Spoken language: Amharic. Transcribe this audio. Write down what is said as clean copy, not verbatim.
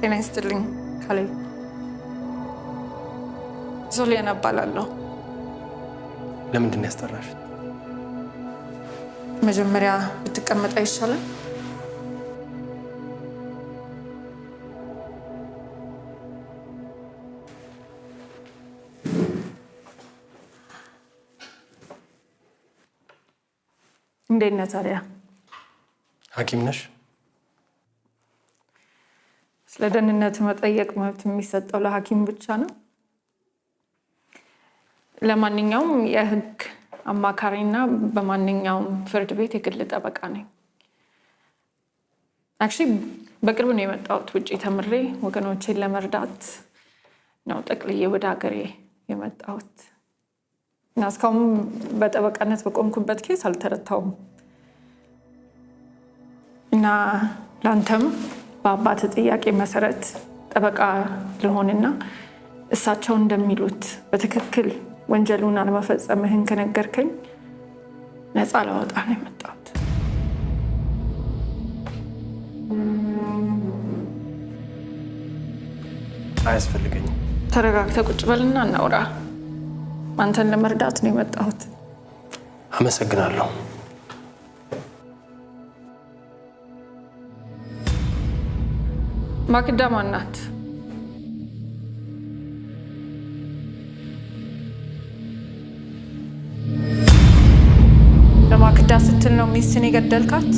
ጤና ይስጥልኝ ካሌብ። ሶሊያና እባላለሁ። ለምንድን ነው ያስጠራሽ? መጀመሪያ ብትቀመጥ አይሻልም? እንዴት ነህ ታዲያ? ሐኪም ነሽ? ስለ ደህንነት መጠየቅ መብት የሚሰጠው ለሐኪም ብቻ ነው? ለማንኛውም የህግ አማካሪና በማንኛውም ፍርድ ቤት የግል ጠበቃ ነኝ። አክቹዋሊ በቅርብ ነው የመጣሁት። ውጪ ተምሬ ወገኖቼን ለመርዳት ነው ጠቅልዬ ወደ ሀገሬ የመጣሁት እና እስካሁን በጠበቃነት በቆምኩበት ኬስ አልተረታውም እና ለአንተም በአባት ጥያቄ መሰረት ጠበቃ ልሆንና እሳቸው እንደሚሉት በትክክል ወንጀሉን አለመፈጸምህን ከነገርከኝ ነፃ ላወጣ ነው የመጣሁት። አያስፈልገኝም። ተረጋግተህ ቁጭ በልና እናውራ። አንተን ለመርዳት ነው የመጣሁት። አመሰግናለሁ። ማክዳ ማን ናት? ለማክዳ ስትል ነው ሚስትን የገደልካት?